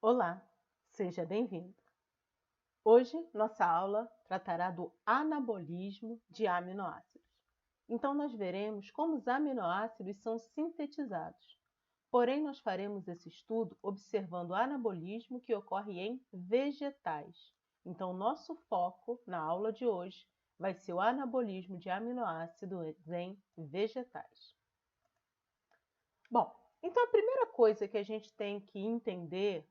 Olá, seja bem-vindo. Hoje nossa aula tratará do anabolismo de aminoácidos. Então nós veremos como os aminoácidos são sintetizados. Porém, nós faremos esse estudo observando o anabolismo que ocorre em vegetais. Então, nosso foco na aula de hoje vai ser o anabolismo de aminoácidos em vegetais. Bom, então a primeira coisa que a gente tem que entender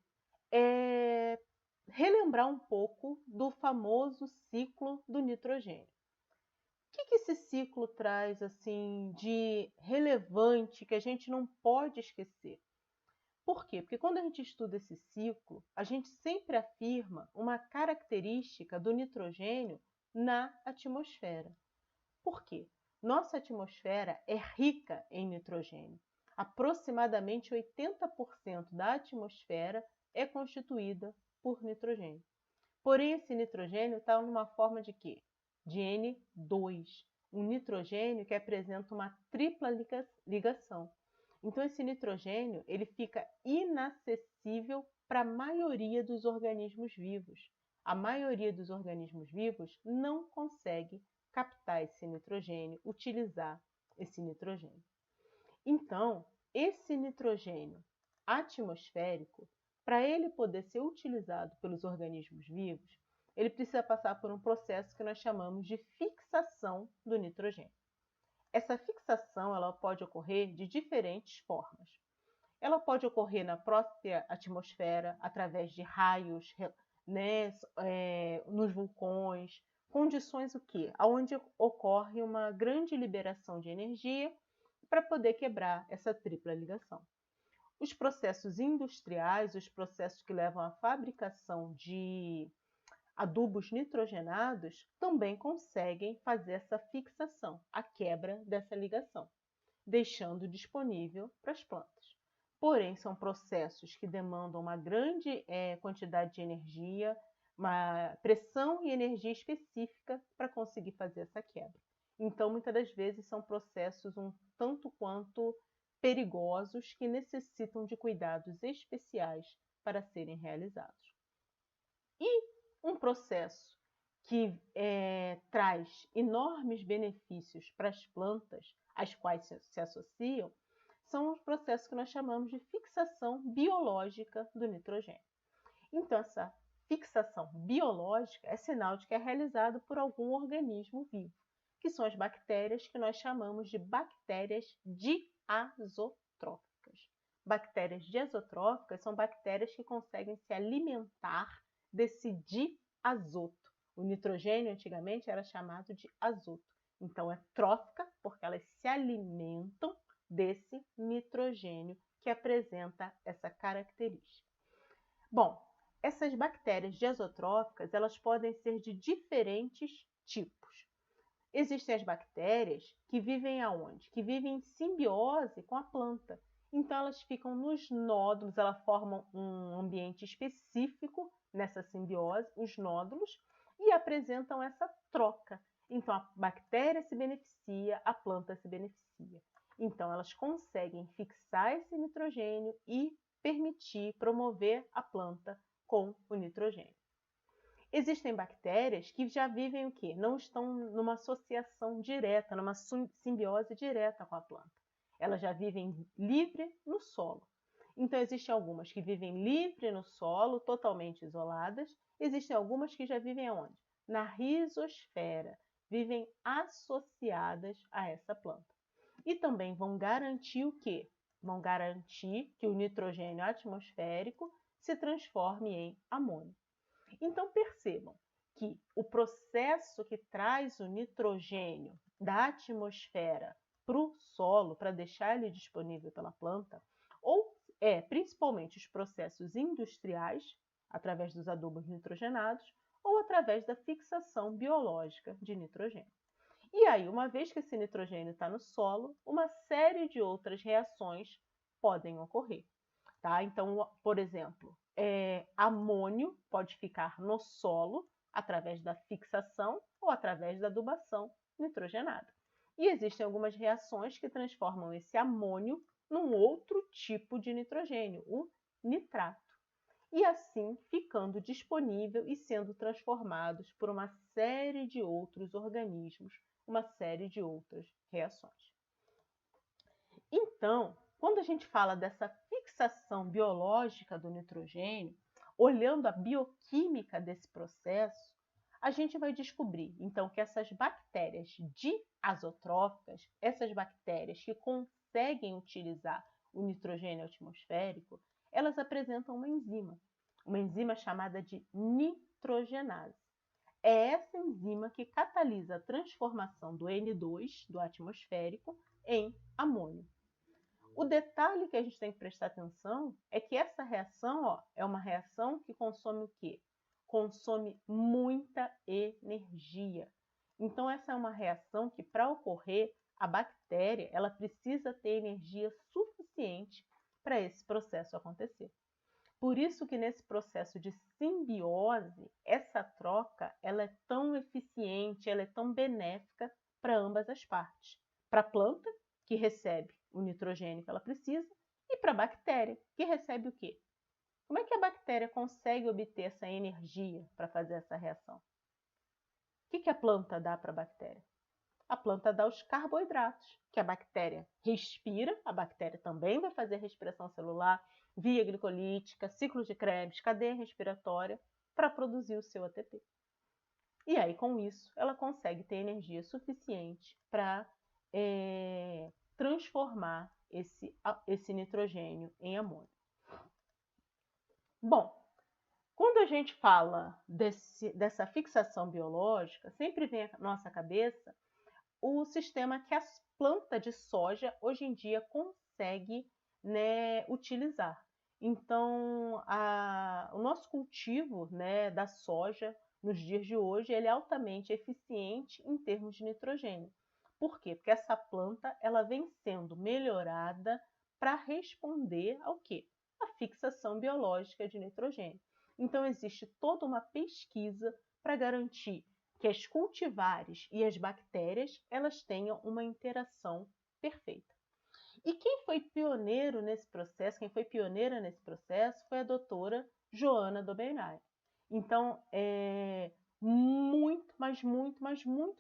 é relembrar um pouco do famoso ciclo do nitrogênio. O que esse ciclo traz assim de relevante que a gente não pode esquecer? Por quê? Porque quando a gente estuda esse ciclo, a gente sempre afirma uma característica do nitrogênio na atmosfera. Por quê? Nossa atmosfera é rica em nitrogênio. Aproximadamente 80% da atmosfera é constituída por nitrogênio. Porém, esse nitrogênio está numa forma de quê? De N2. Um nitrogênio que apresenta uma tripla ligação. Então, esse nitrogênio ele fica inacessível para a maioria dos organismos vivos. A maioria dos organismos vivos não consegue captar esse nitrogênio, utilizar esse nitrogênio. Então, esse nitrogênio atmosférico, para ele poder ser utilizado pelos organismos vivos, ele precisa passar por um processo que nós chamamos de fixação do nitrogênio. Essa fixação ela pode ocorrer de diferentes formas. Ela pode ocorrer na própria atmosfera, através de raios, né, nos vulcões, condições o quê? Onde ocorre uma grande liberação de energia para poder quebrar essa tripla ligação. Os processos industriais, os processos que levam à fabricação de adubos nitrogenados, também conseguem fazer essa fixação, a quebra dessa ligação, deixando disponível para as plantas. Porém, são processos que demandam uma grande quantidade de energia, uma pressão e energia específica para conseguir fazer essa quebra. Então, muitas das vezes, são processos um tanto quanto perigosos que necessitam de cuidados especiais para serem realizados. E um processo que traz enormes benefícios para as plantas, às quais se associam, são os processos que nós chamamos de fixação biológica do nitrogênio. Então, essa fixação biológica é sinal de que é realizado por algum organismo vivo, que são as bactérias que nós chamamos de bactérias diazotróficas. Bactérias diazotróficas são bactérias que conseguem se alimentar desse diazoto. O nitrogênio antigamente era chamado de azoto. Então é trófica porque elas se alimentam desse nitrogênio que apresenta essa característica. Bom, essas bactérias diazotróficas, elas podem ser de diferentes tipos. Existem as bactérias que vivem aonde? Que vivem em simbiose com a planta. Então, elas ficam nos nódulos, elas formam um ambiente específico nessa simbiose, os nódulos, e apresentam essa troca. Então, a bactéria se beneficia, a planta se beneficia. Então, elas conseguem fixar esse nitrogênio e permitir, promover a planta com o nitrogênio. Existem bactérias que já vivem o quê? Não estão numa associação direta, numa simbiose direta com a planta. Elas já vivem livre no solo. Então, existem algumas que vivem livre no solo, totalmente isoladas. Existem algumas que já vivem aonde? Na rizosfera, vivem associadas a essa planta. E também vão garantir o quê? Vão garantir que o nitrogênio atmosférico se transforme em amônio. Então, percebam que o processo que traz o nitrogênio da atmosfera para o solo, para deixar ele disponível pela planta, ou principalmente os processos industriais, através dos adubos nitrogenados, ou através da fixação biológica de nitrogênio. E aí, uma vez que esse nitrogênio está no solo, uma série de outras reações podem ocorrer. Tá? Então, por exemplo, amônio pode ficar no solo através da fixação ou através da adubação nitrogenada. E existem algumas reações que transformam esse amônio num outro tipo de nitrogênio, o nitrato. e assim ficando disponível e sendo transformados por uma série de outros organismos, uma série de outras reações. Então, quando a gente fala dessa fixação biológica do nitrogênio, olhando a bioquímica desse processo, a gente vai descobrir, então, que essas bactérias diazotróficas, essas bactérias que conseguem utilizar o nitrogênio atmosférico, elas apresentam uma enzima chamada de nitrogenase. É essa enzima que catalisa a transformação do N2, do atmosférico, em amônio. O detalhe que a gente tem que prestar atenção é que essa reação é uma reação que consome o quê? Consome muita energia. Então, essa é uma reação que, para ocorrer, a bactéria ela precisa ter energia suficiente para esse processo acontecer. Por isso que nesse processo de simbiose, essa troca ela é tão eficiente, ela é tão benéfica para ambas as partes. Para a planta, que recebe o nitrogênio que ela precisa, e para a bactéria, que recebe o quê? Como é que a bactéria consegue obter essa energia para fazer essa reação? O que a planta dá para a bactéria? A planta dá os carboidratos, que a bactéria respira, a bactéria também vai fazer respiração celular, via glicolítica, ciclo de Krebs, cadeia respiratória, para produzir o seu ATP. E aí, com isso, ela consegue ter energia suficiente para transformar esse nitrogênio em amônio. Bom, quando a gente fala dessa fixação biológica, sempre vem à nossa cabeça o sistema que a planta de soja hoje em dia consegue, né, utilizar. Então, o nosso cultivo, né, da soja nos dias de hoje ele é altamente eficiente em termos de nitrogênio. Por quê? Porque essa planta ela vem sendo melhorada para responder ao quê? A fixação biológica de nitrogênio. Então, existe toda uma pesquisa para garantir que as cultivares e as bactérias elas tenham uma interação perfeita. E quem foi pioneiro nesse processo, quem foi pioneira nesse processo foi a doutora Joana Dobenay. Então, muito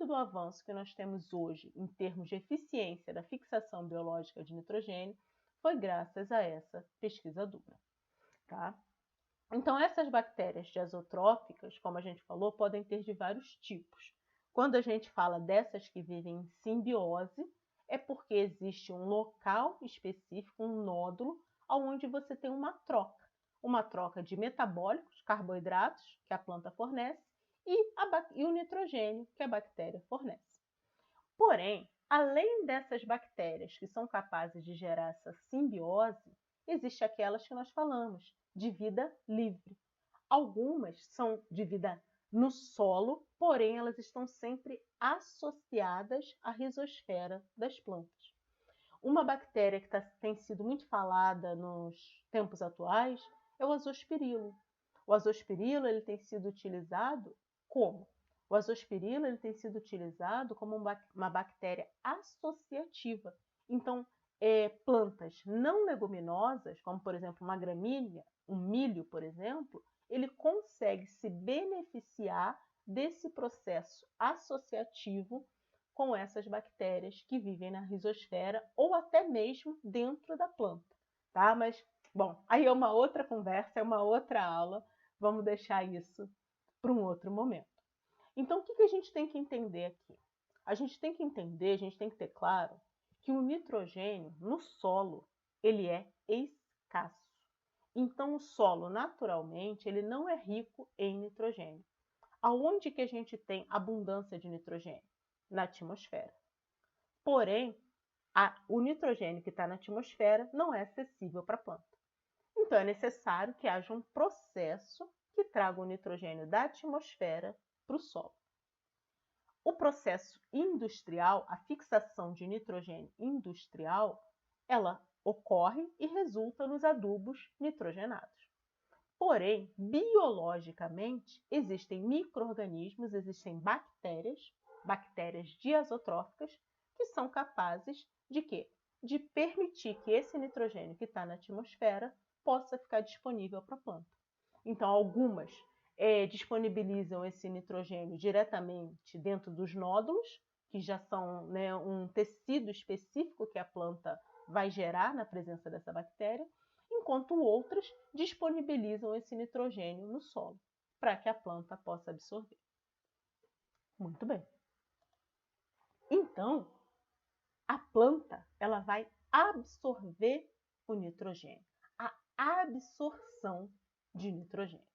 do avanço que nós temos hoje em termos de eficiência da fixação biológica de nitrogênio foi graças a essa pesquisadora. Tá? Então, essas bactérias diazotróficas, como a gente falou, podem ter de vários tipos. Quando a gente fala dessas que vivem em simbiose, é porque existe um local específico, um nódulo, onde você tem uma troca de metabólicos, carboidratos, que a planta fornece, e o nitrogênio, que a bactéria fornece. Porém, além dessas bactérias que são capazes de gerar essa simbiose, existem aquelas que nós falamos, de vida livre. Algumas são de vida no solo, porém elas estão sempre associadas à rizosfera das plantas. Uma bactéria que tem sido muito falada nos tempos atuais é o azospirilo. O azospirilo ele tem sido utilizado como? O azospirilo ele tem sido utilizado como uma bactéria associativa. Então, plantas não leguminosas, como por exemplo uma gramínea, um milho, por exemplo, ele consegue se beneficiar desse processo associativo com essas bactérias que vivem na rizosfera ou até mesmo dentro da planta, tá? Mas, bom, aí é uma outra conversa, é uma outra aula, vamos deixar isso para um outro momento. Então, o que a gente tem que entender aqui? A gente tem que entender, a gente tem que ter claro que o nitrogênio no solo, ele é escasso. Então, o solo, naturalmente, ele não é rico em nitrogênio. Aonde que a gente tem abundância de nitrogênio? Na atmosfera. Porém, o nitrogênio que está na atmosfera não é acessível para a planta. Então, é necessário que haja um processo que traga o nitrogênio da atmosfera para o solo. O processo industrial, a fixação de nitrogênio industrial, ela ocorre e resulta nos adubos nitrogenados. Porém, biologicamente, existem micro-organismos, existem bactérias diazotróficas, que são capazes de quê? De permitir que esse nitrogênio que está na atmosfera possa ficar disponível para a planta. Então, algumas disponibilizam esse nitrogênio diretamente dentro dos nódulos, que já são, né, um tecido específico que a planta vai gerar na presença dessa bactéria, enquanto outras disponibilizam esse nitrogênio no solo, para que a planta possa absorver. Muito bem. Então, a planta ela vai absorver o nitrogênio, a absorção de nitrogênio.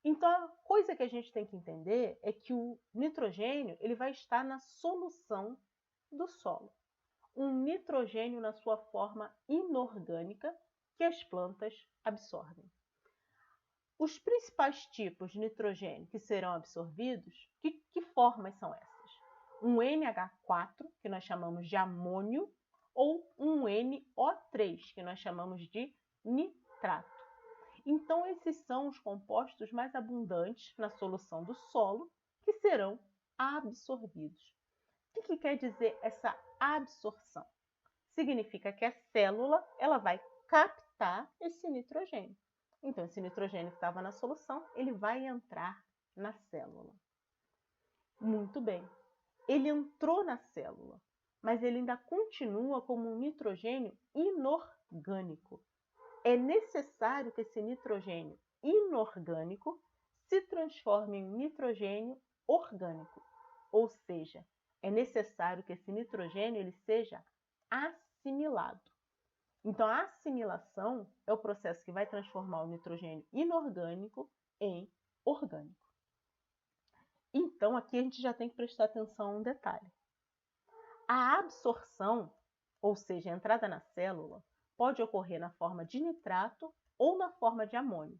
Então, a coisa que a gente tem que entender é que o nitrogênio ele vai estar na solução do solo. Um nitrogênio na sua forma inorgânica que as plantas absorvem. Os principais tipos de nitrogênio que serão absorvidos, que formas são essas? Um NH4, que nós chamamos de amônio, ou um NO3, que nós chamamos de nitrato. Então, esses são os compostos mais abundantes na solução do solo que serão absorvidos. O que quer dizer essa absorção? Significa que a célula ela vai captar esse nitrogênio. Então, esse nitrogênio que estava na solução, ele vai entrar na célula. Muito bem. Ele entrou na célula, mas ele ainda continua como um nitrogênio inorgânico. É necessário que esse nitrogênio inorgânico se transforme em nitrogênio orgânico. Ou seja, é necessário que esse nitrogênio ele seja assimilado. Então, a assimilação é o processo que vai transformar o nitrogênio inorgânico em orgânico. Então, aqui a gente já tem que prestar atenção a um detalhe. A absorção, ou seja, a entrada na célula, pode ocorrer na forma de nitrato ou na forma de amônio.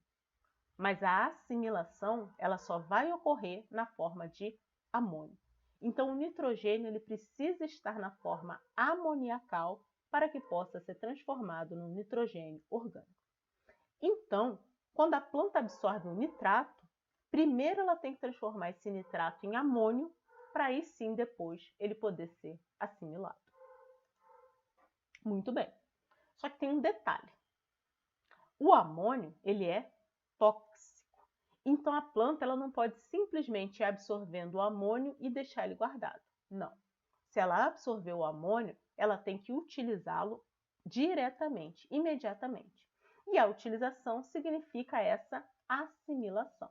Mas a assimilação ela só vai ocorrer na forma de amônio. Então, o nitrogênio ele precisa estar na forma amoniacal para que possa ser transformado no nitrogênio orgânico. Então, quando a planta absorve o nitrato, primeiro ela tem que transformar esse nitrato em amônio, para aí sim depois ele poder ser assimilado. Muito bem. Só que tem um detalhe. O amônio, ele é tóxico. Então, a planta ela não pode simplesmente ir absorvendo o amônio e deixar ele guardado. Não. Se ela absorver o amônio, ela tem que utilizá-lo diretamente, imediatamente. E a utilização significa essa assimilação.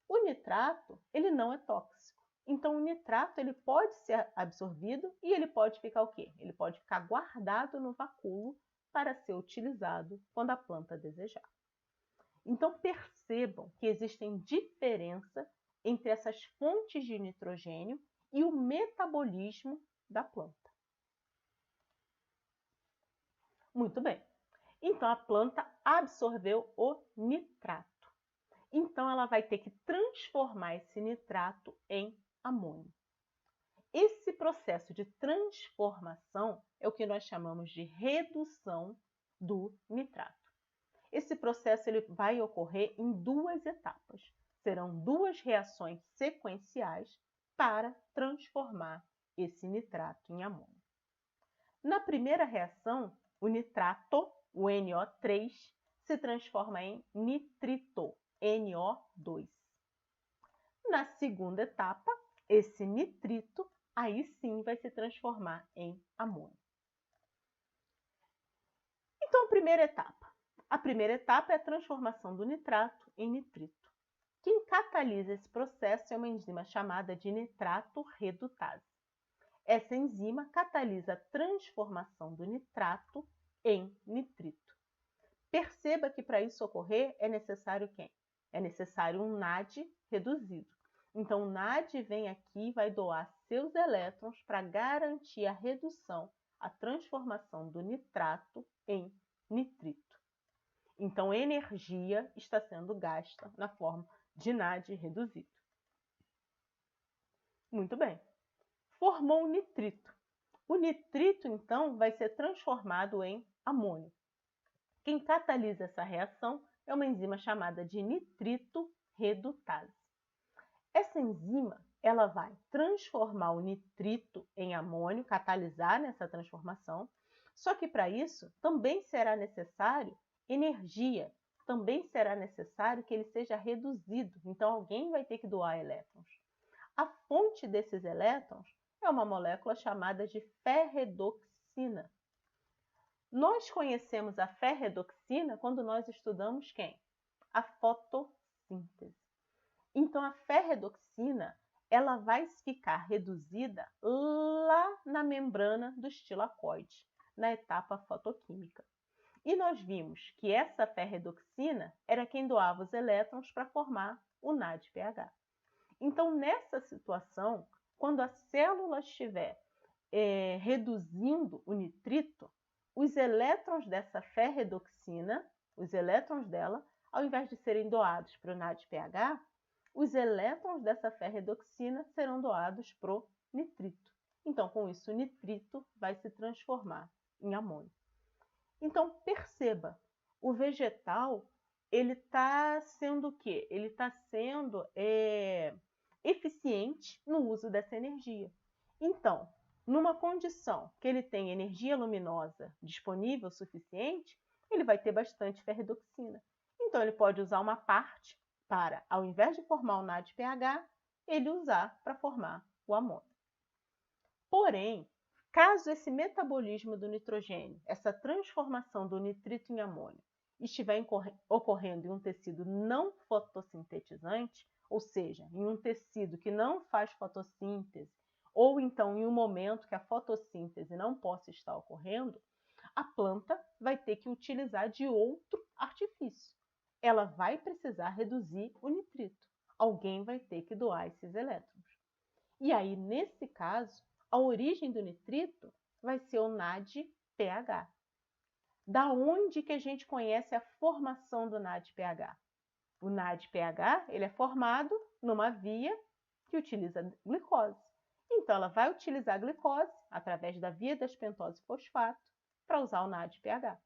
O nitrato, ele não é tóxico. Então, o nitrato ele pode ser absorvido e ele pode ficar o quê? Ele pode ficar guardado no vacúolo para ser utilizado quando a planta desejar. Então, percebam que existem diferenças entre essas fontes de nitrogênio e o metabolismo da planta. Muito bem. Então, a planta absorveu o nitrato. Então, ela vai ter que transformar esse nitrato em amônio. Esse processo de transformação é o que nós chamamos de redução do nitrato. Esse processo ele vai ocorrer em duas etapas. Serão duas reações sequenciais para transformar esse nitrato em amônio. Na primeira reação, o nitrato, o NO3, se transforma em nitrito, NO2. Na segunda etapa, esse nitrito, aí sim vai se transformar em amônio. Então, a primeira etapa. A primeira etapa é a transformação do nitrato em nitrito. Quem catalisa esse processo é uma enzima chamada de nitrato redutase. Essa enzima catalisa a transformação do nitrato em nitrito. Perceba que para isso ocorrer é necessário quem? É necessário um NAD reduzido. Então, o NAD vem aqui e vai doar seus elétrons para garantir a redução, a transformação do nitrato em nitrito. Então, energia está sendo gasta na forma de NAD reduzido. Muito bem. Formou o nitrito. O nitrito, então, vai ser transformado em amônio. Quem catalisa essa reação é uma enzima chamada de nitrito redutase. Essa enzima ela vai transformar o nitrito em amônio, catalisar nessa transformação, só que para isso também será necessário energia também será necessário que ele seja reduzido, então alguém vai ter que doar elétrons. A fonte desses elétrons é uma molécula chamada de ferredoxina. Nós conhecemos a ferredoxina quando nós estudamos quem? A fotossíntese. Então, a ferredoxina ela vai ficar reduzida lá na membrana do estilacoide, na etapa fotoquímica. E nós vimos que essa ferredoxina era quem doava os elétrons para formar o NADPH. Então, nessa situação, quando a célula estiver reduzindo o nitrito, os elétrons dessa ferredoxina, os elétrons dela, ao invés de serem doados para o NADPH, os elétrons dessa ferredoxina serão doados para o nitrito. Então, com isso, o nitrito vai se transformar em amônio. Então, perceba, o vegetal ele está sendo o quê? Ele está sendo eficiente no uso dessa energia. Então, numa condição que ele tem energia luminosa disponível suficiente, ele vai ter bastante ferredoxina. Então, ele pode usar uma parte para, ao invés de formar o NADPH, ele usar para formar o amônio. Porém, caso esse metabolismo do nitrogênio, essa transformação do nitrito em amônio, estiver ocorrendo em um tecido não fotossintetizante, ou seja, em um tecido que não faz fotossíntese, ou então em um momento que a fotossíntese não possa estar ocorrendo, a planta vai ter que utilizar de outro artifício. Ela vai precisar reduzir o nitrito. Alguém vai ter que doar esses elétrons. E aí, nesse caso, a origem do nitrito vai ser o NADPH. Da onde que a gente conhece a formação do NADPH? O NADPH ele é formado numa via que utiliza glicose. Então, ela vai utilizar a glicose através da via das pentose fosfato para usar o NADPH.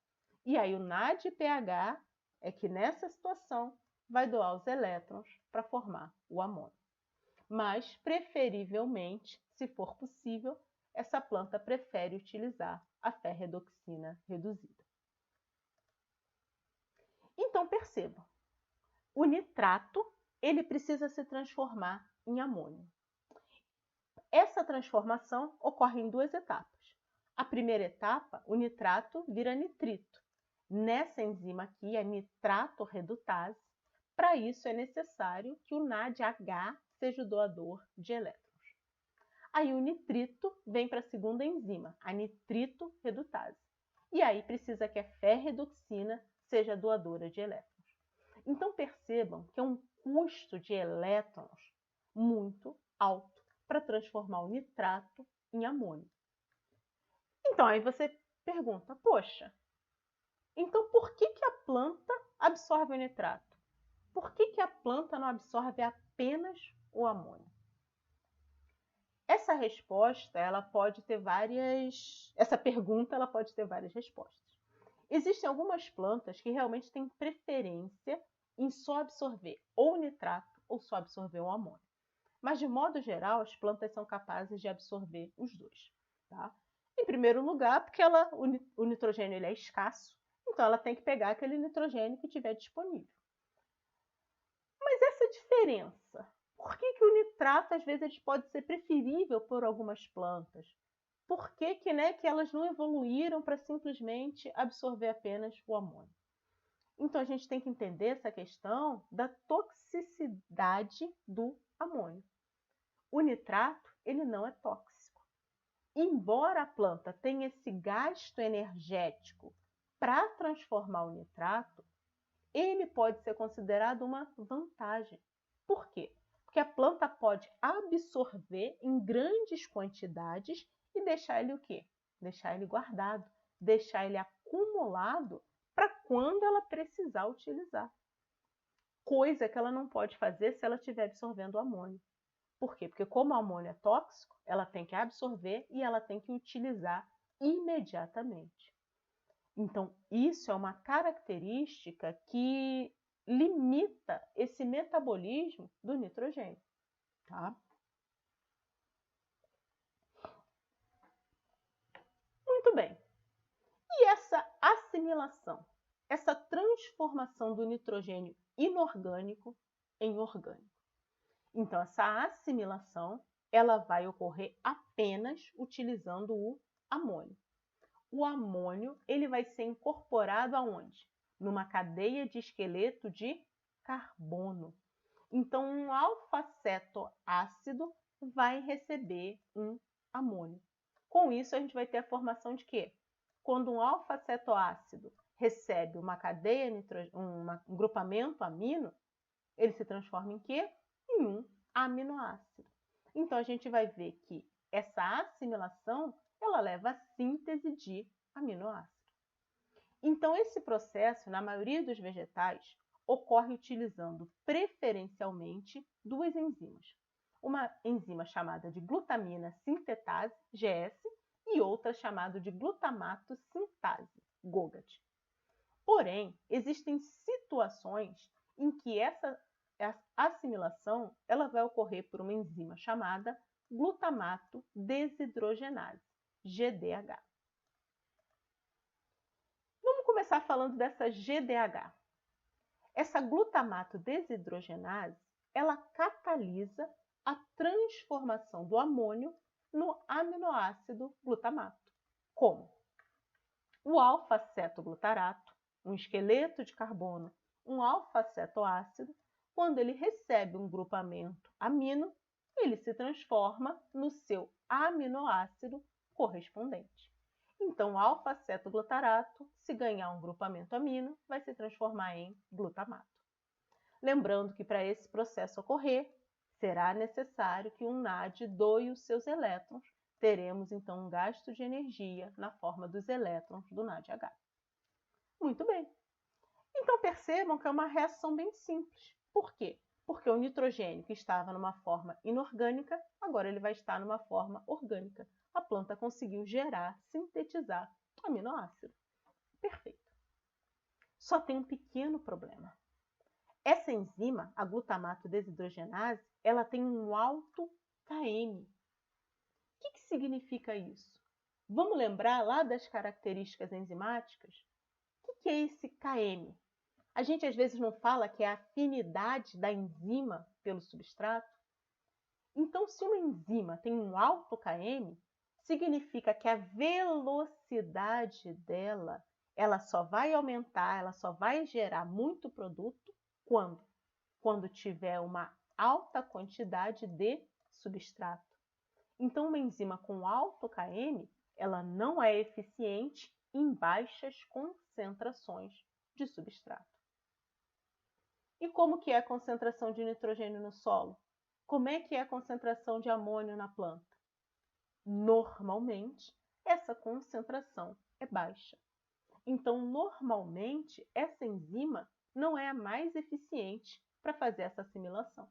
E aí, o NADPH é que nessa situação vai doar os elétrons para formar o amônio. Mas, preferivelmente, se for possível, essa planta prefere utilizar a ferredoxina reduzida. Então, percebam, o nitrato ele precisa se transformar em amônio. Essa transformação ocorre em duas etapas. A primeira etapa, o nitrato vira nitrito. Nessa enzima aqui, a nitrato redutase, para isso é necessário que o NADH seja o doador de elétrons. Aí o nitrito vem para a segunda enzima, a nitrito redutase. E aí precisa que a ferredoxina seja doadora de elétrons. Então percebam que é um custo de elétrons muito alto para transformar o nitrato em amônio. Então aí você pergunta, poxa, então por que a planta absorve o nitrato? Por que a planta não absorve apenas o amônio? Essa resposta, ela pode ter essa pergunta, ela pode ter várias respostas. Existem algumas plantas que realmente têm preferência em só absorver ou nitrato ou só absorver o amônio. Mas, de modo geral, as plantas são capazes de absorver os dois. Tá? Em primeiro lugar, porque o nitrogênio ele é escasso, então ela tem que pegar aquele nitrogênio que tiver disponível. Mas essa diferença, por que o nitrato às vezes pode ser preferível por algumas plantas? Por que elas não evoluíram para simplesmente absorver apenas o amônio? Então a gente tem que entender essa questão da toxicidade do amônio. O nitrato ele não é tóxico. Embora a planta tenha esse gasto energético para transformar o nitrato, ele pode ser considerado uma vantagem. Por quê? Porque a planta pode absorver em grandes quantidades e deixar ele o quê? Deixar ele guardado, deixar ele acumulado para quando ela precisar utilizar. Coisa que ela não pode fazer se ela estiver absorvendo o amônio. Por quê? Porque como o amônio é tóxico, ela tem que absorver e ela tem que utilizar imediatamente. Então, isso é uma característica que limita esse metabolismo do nitrogênio. Tá? Muito bem. E essa assimilação? essa transformação do nitrogênio inorgânico em orgânico. Então, essa assimilação ela vai ocorrer apenas utilizando o amônio. O amônio ele vai ser incorporado aonde? Numa cadeia de esqueleto de carbono. Então, um alfa-cetoácido vai receber um amônio. Com isso, a gente vai ter a formação de quê? Quando um alfa-cetoácido recebe uma cadeia um grupamento amino, ele se transforma em quê? Em um aminoácido. Então, a gente vai ver que essa assimilação ela leva à síntese de aminoácido. Então, esse processo, na maioria dos vegetais, ocorre utilizando preferencialmente duas enzimas. Uma enzima chamada de glutamina sintetase, GS, e outra chamada de glutamato sintase, GOGAT. Porém, existem situações em que essa assimilação ela vai ocorrer por uma enzima chamada glutamato desidrogenase, GDH. Vamos começar falando dessa GDH. Essa glutamato desidrogenase, ela catalisa a transformação do amônio no aminoácido glutamato. Como? O alfa-cetoglutarato, um esqueleto de carbono, um alfa-cetoácido, quando ele recebe um grupamento amino, ele se transforma no seu aminoácido correspondente. Então, o alfa-cetoglutarato, se ganhar um grupamento amino, vai se transformar em glutamato. Lembrando que para esse processo ocorrer, será necessário que um NAD doe os seus elétrons. Teremos, então, um gasto de energia na forma dos elétrons do NADH. Muito bem. Então, percebam que é uma reação bem simples. Por quê? Porque o nitrogênio, que estava numa forma inorgânica, agora ele vai estar numa forma orgânica. A planta conseguiu gerar, sintetizar aminoácido. Perfeito. Só tem um pequeno problema. Essa enzima, a glutamato desidrogenase, ela tem um alto Km. O que significa isso? Vamos lembrar lá das características enzimáticas? O que é esse Km? A gente às vezes não fala que é a afinidade da enzima pelo substrato. Então, se uma enzima tem um alto Km, significa que a velocidade dela, ela só vai aumentar, ela só vai gerar muito produto quando? Quando tiver uma alta quantidade de substrato. Então, uma enzima com alto Km, ela não é eficiente em baixas concentrações de substrato. E como que é a concentração de nitrogênio no solo? Como é que é a concentração de amônio na planta? Normalmente, essa concentração é baixa. Então, normalmente, essa enzima não é a mais eficiente para fazer essa assimilação,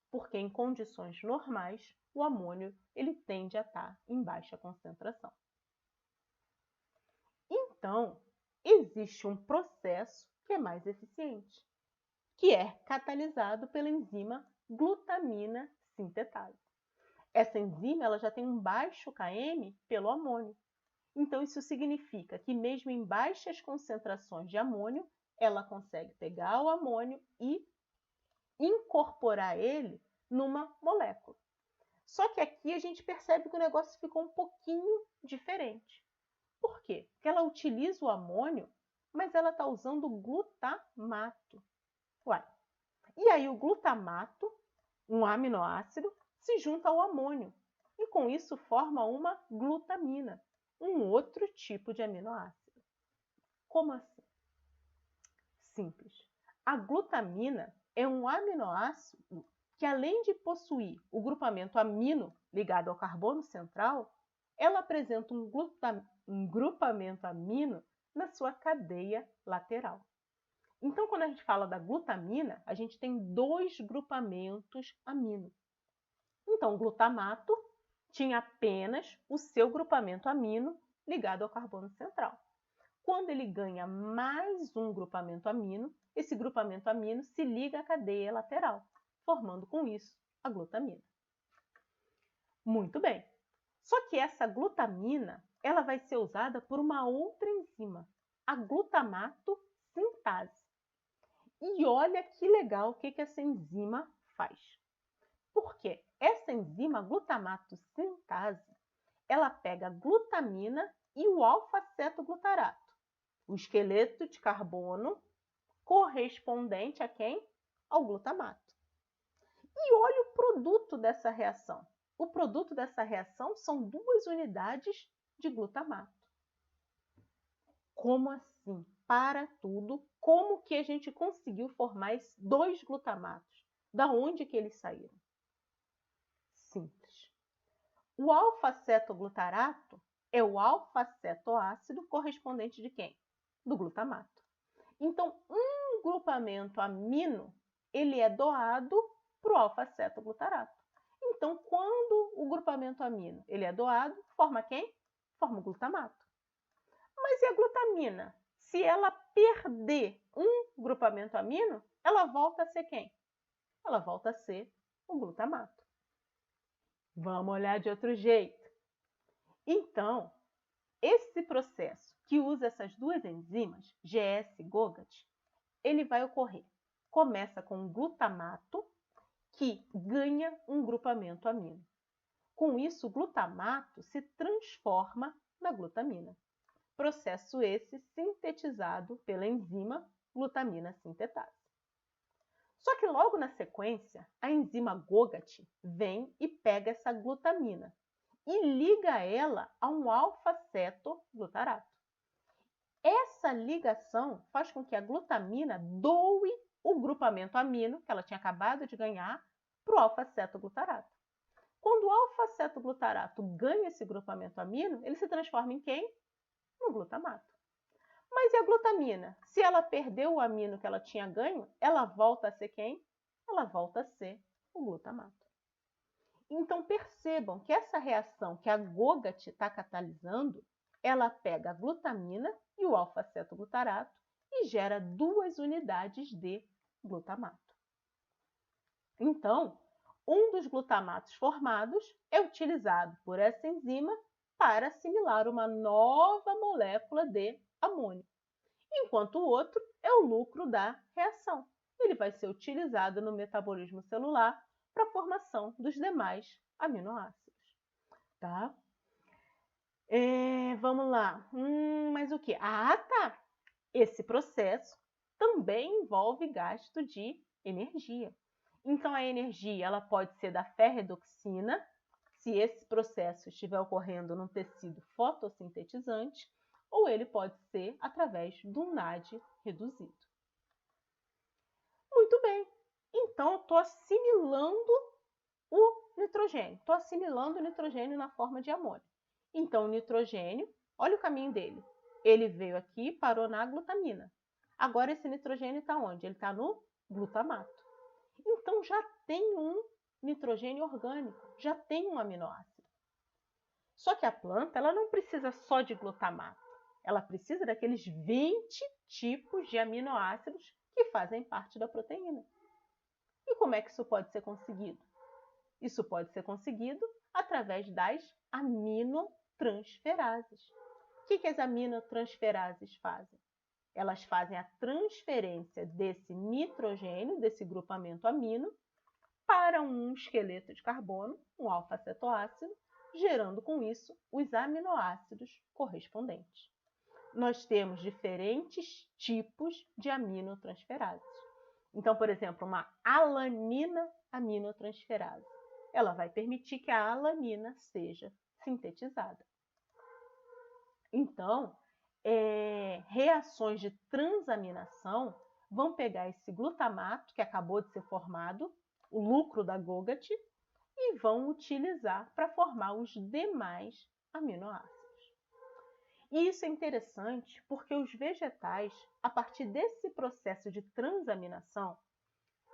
porque em condições normais, o amônio ele tende a estar em baixa concentração. Então, existe um processo que é mais eficiente, que é catalisado pela enzima glutamina sintetase. Essa enzima ela já tem um baixo Km pelo amônio. Então, isso significa que mesmo em baixas concentrações de amônio, ela consegue pegar o amônio e incorporar ele numa molécula. Só que aqui a gente percebe que o negócio ficou um pouquinho diferente. Por quê? Porque ela utiliza o amônio, mas ela está usando o glutamato. Uai. E aí o glutamato, um aminoácido, se junta ao amônio. E com isso forma uma glutamina, um outro tipo de aminoácido. Como assim? Simples. A glutamina é um aminoácido que, além de possuir o grupamento amino ligado ao carbono central, ela apresenta um grupamento amino na sua cadeia lateral. Então, quando a gente fala da glutamina, a gente tem dois grupamentos amino. Então, o glutamato tinha apenas o seu grupamento amino ligado ao carbono central. Quando ele ganha mais um grupamento amino, esse grupamento amino se liga à cadeia lateral, formando com isso a glutamina. Muito bem. Só que essa glutamina ela vai ser usada por uma outra enzima, a glutamato sintase. E olha que legal o que essa enzima faz. Por quê? Essa enzima glutamato sintase, ela pega a glutamina e o alfa-cetoglutarato, o esqueleto de carbono correspondente a quem? Ao glutamato. E olha o produto dessa reação. O produto dessa reação são 2 unidades de glutamato. Como assim? Para tudo, como que a gente conseguiu formar esses 2 glutamatos? Da onde que eles saíram? Simples. O alfa-cetoglutarato é o alfa-cetoácido correspondente de quem? Do glutamato. Então, um grupamento amino, ele é doado para o alfa-cetoglutarato. Então, quando o grupamento amino ele é doado, forma quem? Forma o glutamato. Mas e a glutamina? Se ela perder um grupamento amino, ela volta a ser quem? Ela volta a ser o glutamato. Vamos olhar de outro jeito. Então, esse processo que usa essas 2 enzimas, GS e GOGAT, ele vai ocorrer. Começa com um glutamato que ganha um grupamento amino. Com isso, o glutamato se transforma na glutamina. Processo esse sintetizado pela enzima glutamina sintetase. Só que logo na sequência, a enzima GOGAT vem e pega essa glutamina e liga ela a um alfa-cetoglutarato. Essa ligação faz com que a glutamina doe o grupamento amino que ela tinha acabado de ganhar para o alfa-cetoglutarato. Quando o alfa-cetoglutarato ganha esse grupamento amino, ele se transforma em quem? No glutamato. Mas e a glutamina? Se ela perdeu o amino que ela tinha ganho, ela volta a ser quem? Ela volta a ser o glutamato. Então, percebam que essa reação que a GOGAT está catalisando, ela pega a glutamina e o alfa-cetoglutarato e gera 2 unidades de glutamato. Então, um dos glutamatos formados é utilizado por essa enzima para assimilar uma nova molécula de amônio, enquanto o outro é o lucro da reação. Ele vai ser utilizado no metabolismo celular para a formação dos demais aminoácidos. Tá? Vamos lá. Mas o que? Ah, tá! Esse processo também envolve gasto de energia. Então, a energia ela pode ser da ferredoxina, se esse processo estiver ocorrendo num tecido fotossintetizante, ou ele pode ser através do NAD reduzido. Muito bem. Então, eu estou assimilando o nitrogênio. Estou assimilando o nitrogênio na forma de amônio. Então, o nitrogênio, olha o caminho dele. Ele veio aqui, parou na glutamina. Agora, esse nitrogênio está onde? Ele está no glutamato. Então, já tem um nitrogênio orgânico, já tem um aminoácido. Só que a planta ela não precisa só de glutamato. Ela precisa daqueles 20 tipos de aminoácidos que fazem parte da proteína. E como é que isso pode ser conseguido? Isso pode ser conseguido através das aminotransferases. O que as aminotransferases fazem? Elas fazem a transferência desse nitrogênio, desse grupamento amino, para um esqueleto de carbono, um alfa-cetoácido, gerando com isso os aminoácidos correspondentes. Nós temos diferentes tipos de aminotransferases. Então, por exemplo, uma alanina aminotransferase. Ela vai permitir que a alanina seja sintetizada. Então, reações de transaminação vão pegar esse glutamato que acabou de ser formado, o lucro da GOGAT, e vão utilizar para formar os demais aminoácidos. E isso é interessante porque os vegetais, a partir desse processo de transaminação,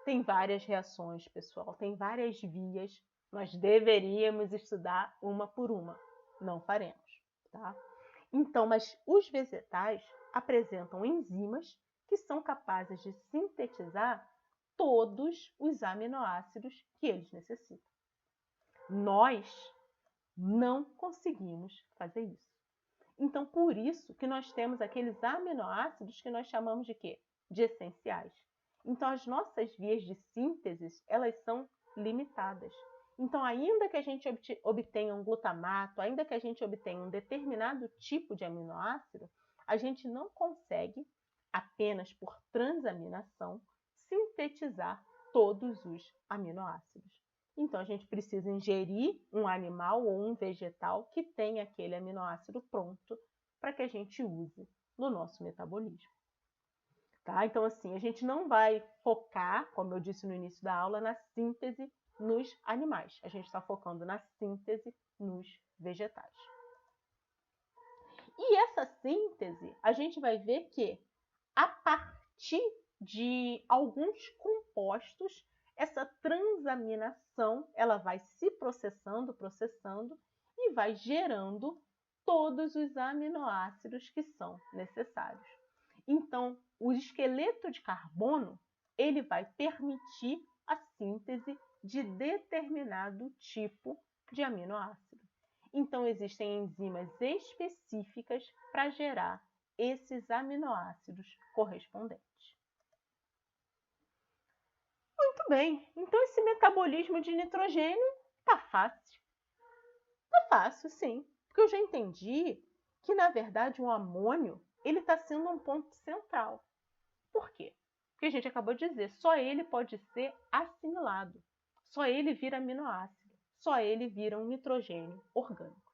tem várias reações, pessoal, tem várias vias. Nós deveríamos estudar uma por uma. Não faremos, tá? Então, mas os vegetais apresentam enzimas que são capazes de sintetizar todos os aminoácidos que eles necessitam. Nós não conseguimos fazer isso. Então, por isso que nós temos aqueles aminoácidos que nós chamamos de quê? De essenciais. Então, as nossas vias de síntese, elas são limitadas. Então, ainda que a gente obtenha um glutamato, ainda que a gente obtenha um determinado tipo de aminoácido, a gente não consegue, apenas por transaminação, sintetizar todos os aminoácidos. Então, a gente precisa ingerir um animal ou um vegetal que tenha aquele aminoácido pronto para que a gente use no nosso metabolismo. Tá? Então, assim, a gente não vai focar, como eu disse no início da aula, na síntese nos animais. A gente está focando na síntese nos vegetais. E essa síntese, a gente vai ver que, a partir de alguns compostos, essa transaminação ela vai se processando e vai gerando todos os aminoácidos que são necessários. Então, o esqueleto de carbono ele vai permitir a síntese de determinado tipo de aminoácido. Então, existem enzimas específicas para gerar esses aminoácidos correspondentes. Muito bem, então esse metabolismo de nitrogênio está fácil. Está fácil, sim, porque eu já entendi que, na verdade, o amônio ele está sendo um ponto central. Por quê? Porque a gente acabou de dizer, só ele pode ser assimilado, só ele vira aminoácido, só ele vira um nitrogênio orgânico.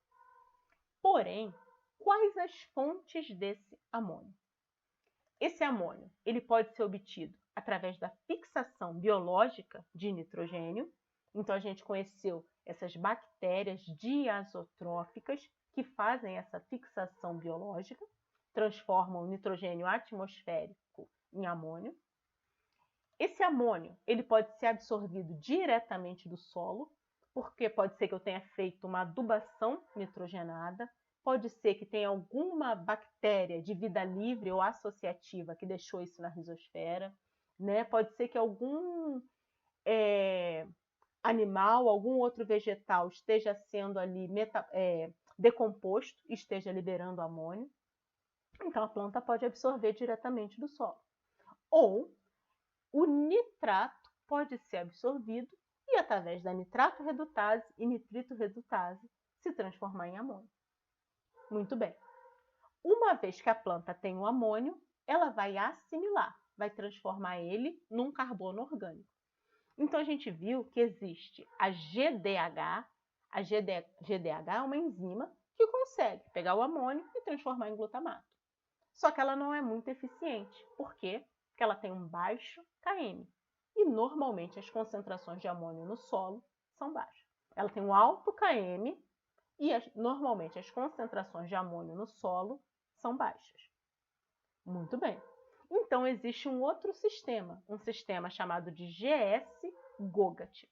Porém, quais as fontes desse amônio? Esse amônio ele pode ser obtido através da fixação biológica de nitrogênio. Então, a gente conheceu essas bactérias diazotróficas que fazem essa fixação biológica, transformam o nitrogênio atmosférico em amônio. Esse amônio ele pode ser absorvido diretamente do solo, porque pode ser que eu tenha feito uma adubação nitrogenada, pode ser que tenha alguma bactéria de vida livre ou associativa que deixou isso na rizosfera, né? Pode ser que algum animal, algum outro vegetal esteja sendo ali decomposto e esteja liberando amônio. Então, a planta pode absorver diretamente do solo. Ou o nitrato pode ser absorvido e, através da nitrato redutase e nitrito redutase, se transformar em amônio. Muito bem. Uma vez que a planta tem o amônio, ela vai assimilar, vai transformar ele num carbono orgânico. Então, a gente viu que existe a GDH. A GDH é uma enzima que consegue pegar o amônio e transformar em glutamato. Só que ela não é muito eficiente. Por quê? Porque ela tem um baixo Km. E, normalmente, as concentrações de amônio no solo são baixas. Ela tem um alto Km e, normalmente, as concentrações de amônio no solo são baixas. Muito bem. Então, existe um outro sistema, um sistema chamado de GS-GOGAT.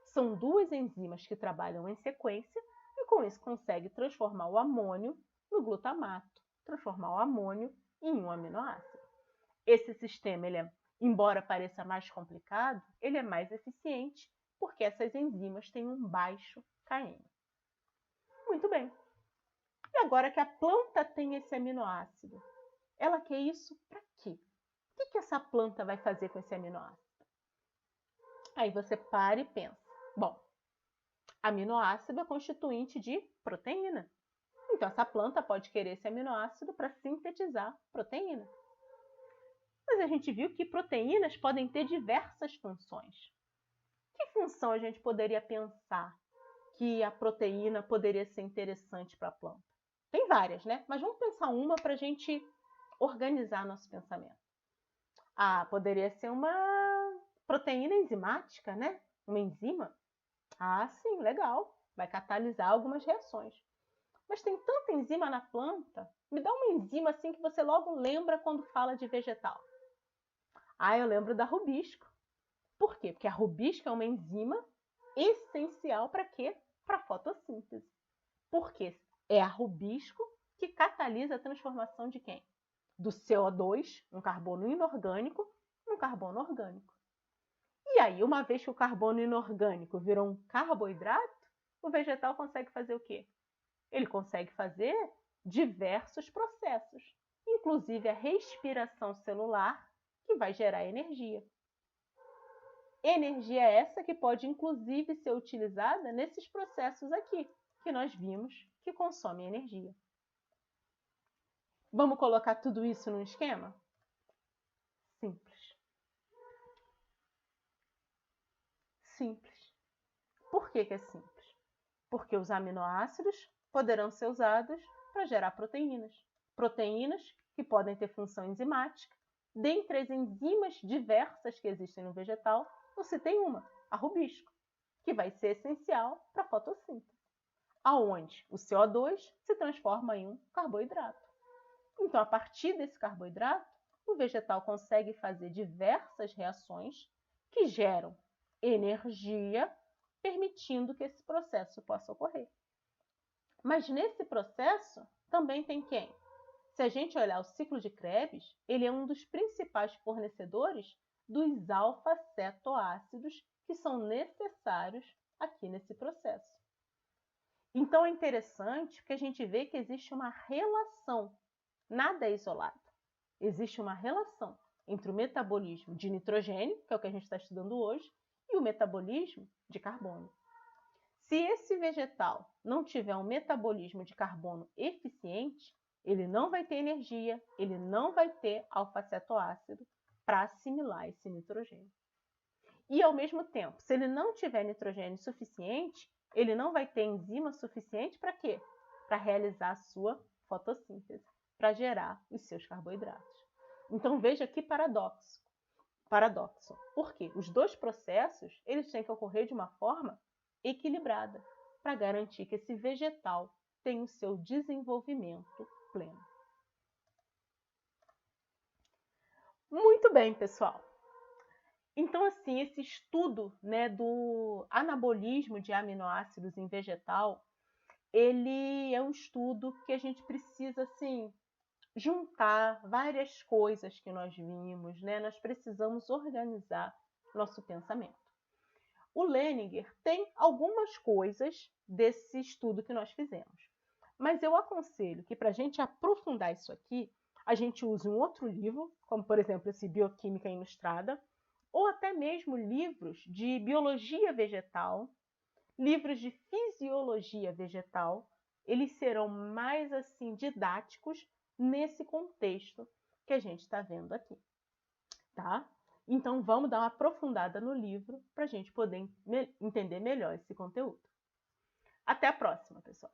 São duas enzimas que trabalham em sequência e, com isso, conseguem transformar o amônio no glutamato, transformar o amônio em um aminoácido. Esse sistema, embora pareça mais complicado, ele é mais eficiente porque essas enzimas têm um baixo Km. Muito bem. E agora que a planta tem esse aminoácido, ela quer isso para quê? O que essa planta vai fazer com esse aminoácido? Aí você para e pensa. Bom, aminoácido é constituinte de proteína. Então, essa planta pode querer esse aminoácido para sintetizar proteína. Mas a gente viu que proteínas podem ter diversas funções. Que função a gente poderia pensar que a proteína poderia ser interessante para a planta? Tem várias, né? Mas vamos pensar uma para a gente organizar nosso pensamento. Poderia ser uma proteína enzimática, né? Uma enzima. Sim, legal. Vai catalisar algumas reações. Mas tem tanta enzima na planta. Me dá uma enzima assim que você logo lembra quando fala de vegetal. Eu lembro da rubisco. Por quê? Porque a rubisco é uma enzima essencial para quê? Para a fotossíntese. Porque é a rubisco que catalisa a transformação de quem? Do CO2, um carbono inorgânico, num carbono orgânico. E aí, uma vez que o carbono inorgânico virou um carboidrato, o vegetal consegue fazer o quê? Ele consegue fazer diversos processos, inclusive a respiração celular, que vai gerar energia. Energia essa que pode, inclusive, ser utilizada nesses processos aqui, que nós vimos que consomem energia. Vamos colocar tudo isso num esquema? Simples. Simples. Por que é simples? Porque os aminoácidos poderão ser usados para gerar proteínas. Proteínas que podem ter função enzimática. Dentre as enzimas diversas que existem no vegetal, você tem uma, a rubisco, que vai ser essencial para a fotossíntese, aonde o CO2 se transforma em um carboidrato. Então, a partir desse carboidrato, o vegetal consegue fazer diversas reações que geram energia, permitindo que esse processo possa ocorrer. Mas nesse processo também tem quem? Se a gente olhar o ciclo de Krebs, ele é um dos principais fornecedores dos alfa-cetoácidos que são necessários aqui nesse processo. Então é interessante porque a gente vê que existe uma relação, nada é isolado. Existe uma relação entre o metabolismo de nitrogênio, que é o que a gente está estudando hoje, e o metabolismo de carbono. Se esse vegetal não tiver um metabolismo de carbono eficiente, ele não vai ter energia, ele não vai ter alfa-cetoácido para assimilar esse nitrogênio. E, ao mesmo tempo, se ele não tiver nitrogênio suficiente, ele não vai ter enzima suficiente para quê? Para realizar a sua fotossíntese, para gerar os seus carboidratos. Então, veja que paradoxo. Por quê? Os dois processos eles têm que ocorrer de uma forma equilibrada para garantir que esse vegetal tenha o seu desenvolvimento pleno. Muito bem, pessoal. Então, assim, esse estudo, né, do anabolismo de aminoácidos em vegetal, ele é um estudo que a gente precisa, assim, juntar várias coisas que nós vimos, né? Nós precisamos organizar nosso pensamento. O Leninger tem algumas coisas desse estudo que nós fizemos, mas eu aconselho que para a gente aprofundar isso aqui, a gente use um outro livro, como por exemplo esse Bioquímica Ilustrada, ou até mesmo livros de biologia vegetal, livros de fisiologia vegetal. Eles serão mais assim didáticos nesse contexto que a gente está vendo aqui, tá? Então, vamos dar uma aprofundada no livro para a gente poder entender melhor esse conteúdo. Até a próxima, pessoal!